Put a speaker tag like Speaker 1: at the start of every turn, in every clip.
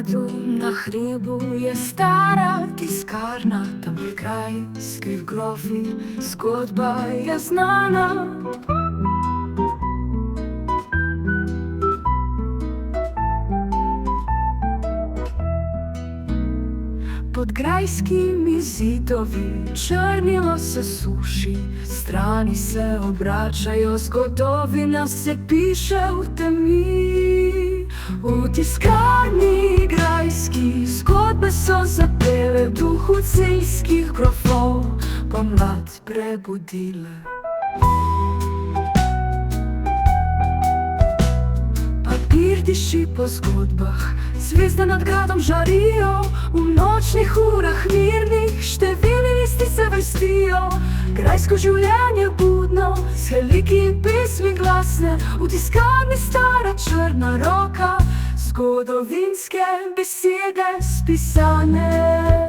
Speaker 1: gradu na hribu je stara tiskarna, tam je grajskih grofij, zgodba je znana. Pod grajskimi zidovi črnilo se suši, strani se obračajo, zgodovina se piše v temi. V tiskarni grajski zgodbe so zapele, v duhu celjskih grofov pomlad prebudile. Papir diši po zgodbah, zvezde nad gradom žarijo, v nočnih urah mirnih številni listi se vrstijo. Grajsko življenje budno, s veliki pesmi glasne, v tiskarni stara črna roka, zgodovinske besede spisane.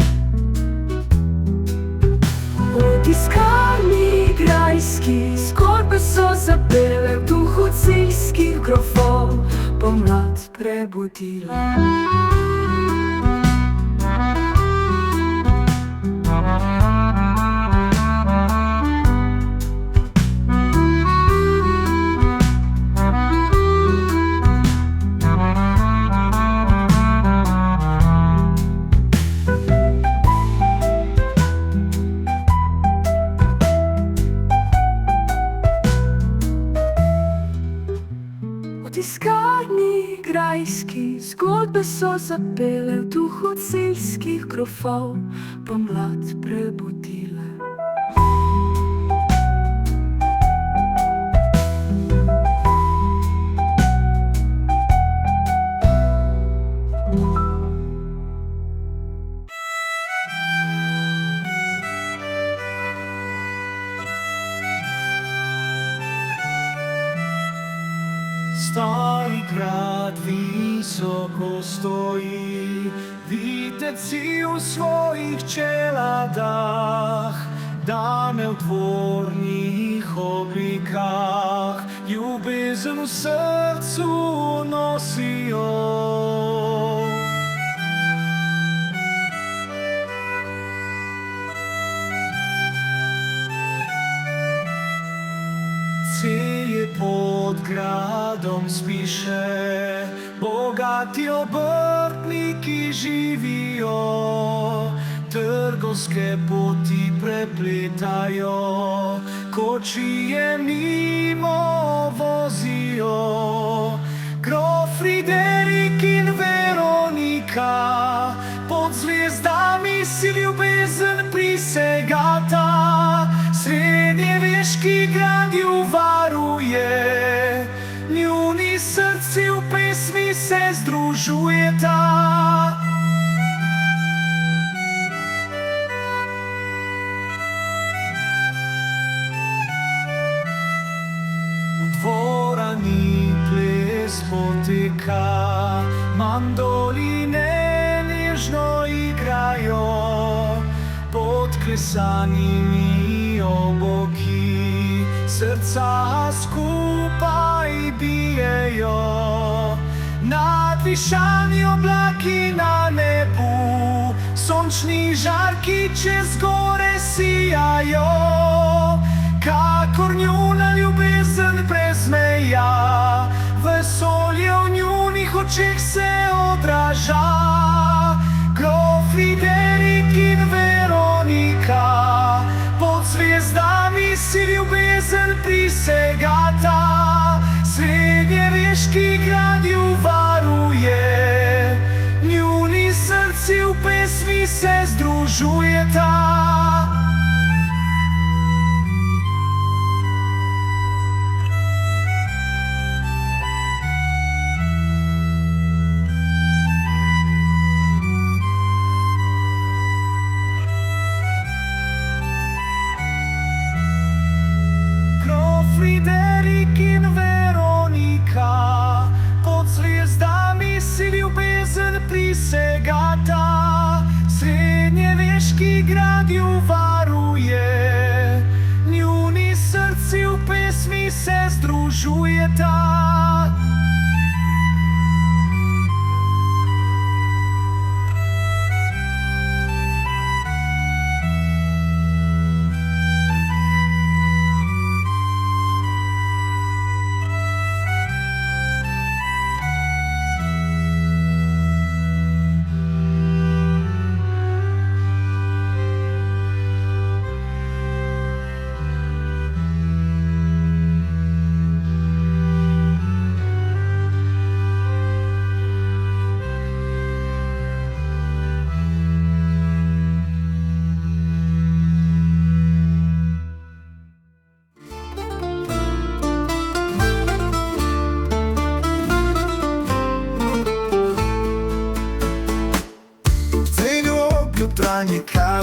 Speaker 1: V tiskarni grajski zgodbe so zapele, v duhu celjskih grofov pomlad prebudile. V tiskarni grajski zgodbe so zapele, v duhu celjskih grofov pomlad prebudile.
Speaker 2: Stari grad visoko stoji, viteci v svojih čeladah, dame v dvornih oblikah, ljubezen v srcu nosijo. Celje pod gradom spiše, bogati obrtniki živijo, trgovske poti prepletajo, kočije mimo vozijo. Grof Friderik in Veronika, pod zvezdami si ljubezen prisegata, srednjeveški grad ju varuje, njuni srci v pesmi se združujeta. V dvorani ples poteka, mandoline nežno igrajo, pod klesanimi oboki srca skupaj bijejo. Nadvišani oblaki na nebu, sončni žarki čez gore sijajo, kakor njuna ljubezen brez meja, vesolje v njunih očeh se odraža. Grof Friderik in Veronika, pod zvezdami si ljubezen prisegata, srednjeveški grad ju varuje, njuni srci v pesmi se združujeta. Friderik in Veronika, pod zvezdami si ljubezen prisegata, srednjeveški grad ju varuje, njuni srci v pesmi se združujeta.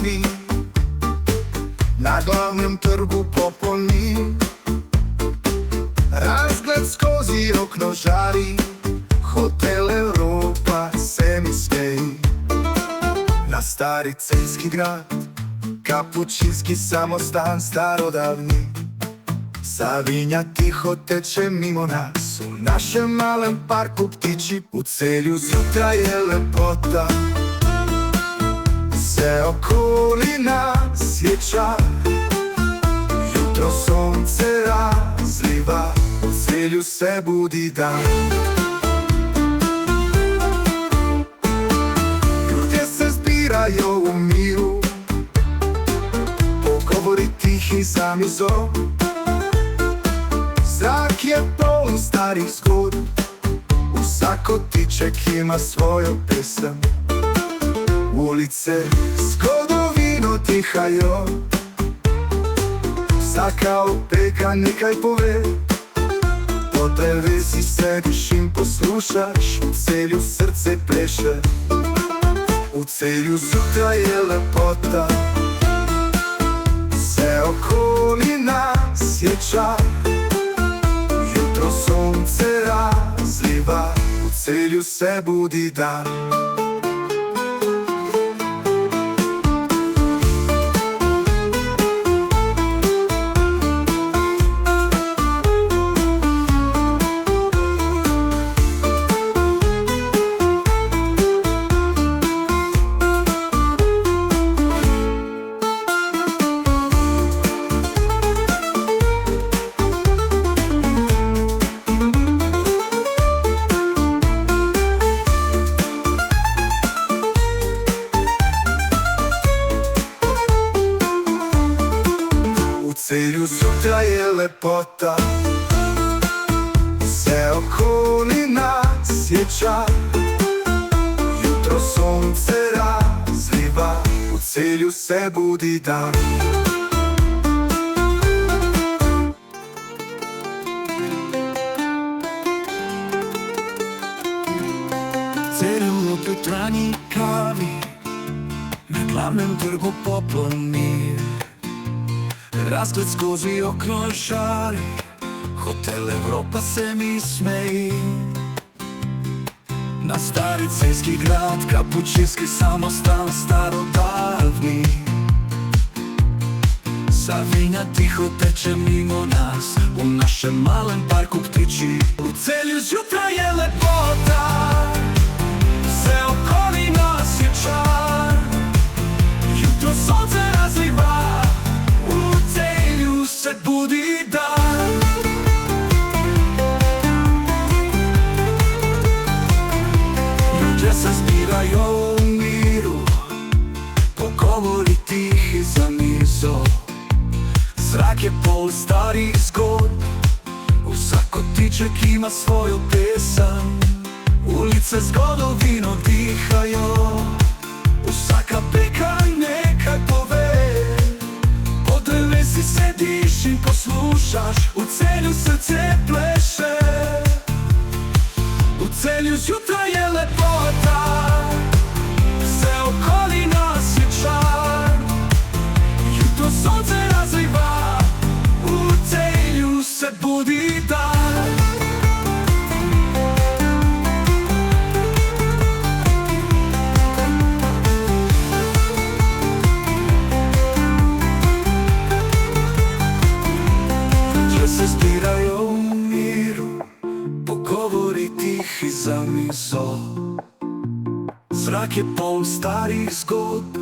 Speaker 2: nami. Na glavnem trgu popolni, razgled skozi okno žari, hotel Evropa se mi smeji. Na stari celjski grad, kapučinski samostan starodavni, Savinja tiho teče mimo nas, u našem malem parku ptiči, u Celju zjutraj je lepota. Sve okolina sjeća, jutro sonce razliva, u Celju se budi dan. Ljudje se zbiraju u miru, pogovori tihi zamizo. Zrak je poln starih zgod, vsak kotiček ima svojo pesem. Ulice zgodovino dihajo, vsaka opeka nekaj pove. Pod drevesi sediš in poslušaš, v Celju srce pleše. V Celju zjutraj je lepota, vse okoli nas je čar. Jutro sonce razliva, v Celju se budi dan. U Celju zjutraj je lepota, sve okoli nas je čar. Jutro sonce razliva, u Celju se budi dan. Celju opet rani kavi, na glavnem trgu popoln mir. Razgled skozi okno žari, hotel Evropa se mi smeji. Na stari celjski grad, kapučinski samostan starodavni, Savinja tiho teče mimo nas, u našem malem parku ptiči. U Celju zjutraj je lepota, sve okoli nas je čar. Jutro sonce razliva, u Celju se budi dan. Ljudje se zbiraju u miru, pogovori tihi za mizo. Zrak je poln starih zgod, vsak kotiček ima svoju pesam. Ulice zgodovino dihajo, vsaka peka nekaj pove. Pod drevesi sediš in poslušaš, v Celju srce pleše. V Celju zjutraj je lepota, vse okoli nas je čar. Jutro sonce razliva, v Celju se budi dan. Se zbirajo u miru, pogovori tihi za mizo. Zrak je poln starih zgodb,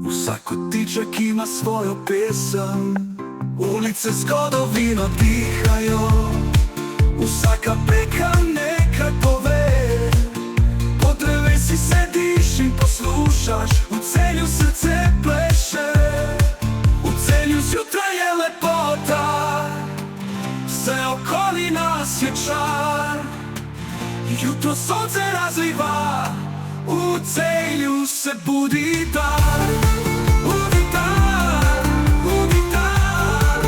Speaker 2: vsak kotiček ima svojo pesem. Ulice zgodovino dihajo, vsaka peka nekaj pove. Pod drevesi sediš in poslušaš, v Celju srce pleše. V Celju zjutraj je lepota, sve okoli nas je čar. Jutro sonce razliva, u Celju se budi dan. Budi dan, budi dan,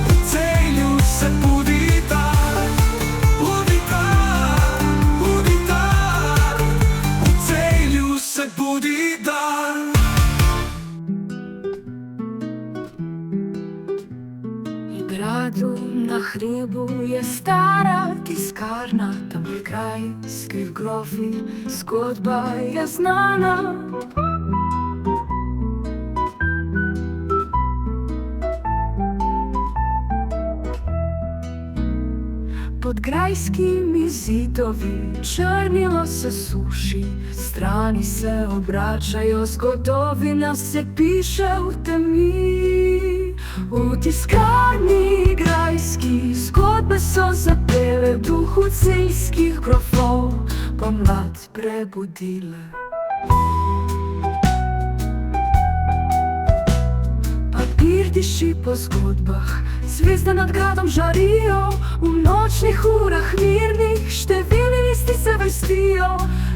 Speaker 2: u Celju se budi dan. Budi dan, budi dan, u Celju se budi dan.
Speaker 1: Тискарна, там крайських грофів, згодба є знана. Pod grajskimi zidovi črnilo se suši, strani se obračajo, zgodovina se piše v temi. V tiskarni grajski zgodbe so zapele v duhu celjskih grofov, pomlad prebudile. Papir diši po zgodbah, zvezde nad gradom žarijo, v nočnih urah mirnih številni listi se vrstijo.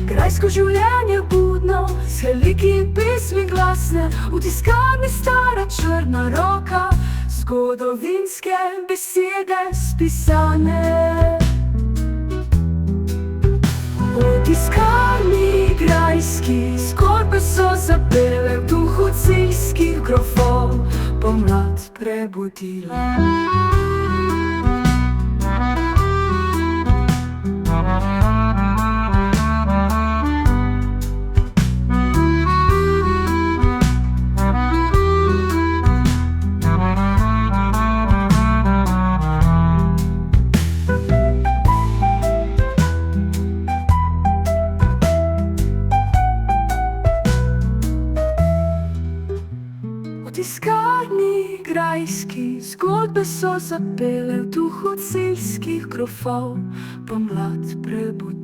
Speaker 1: Grajsko življenje budno, s veliki pesmi glasne, v tiskarni stara črna roka, zgodovinske besede spisane. V tiskarni grajski zgodbe so zapele v duhu celjskih grofov, pomlad prebudile. V tiskarni grajski zgodbe so zapele v duhu celjskih grofov, pomlad prebudile.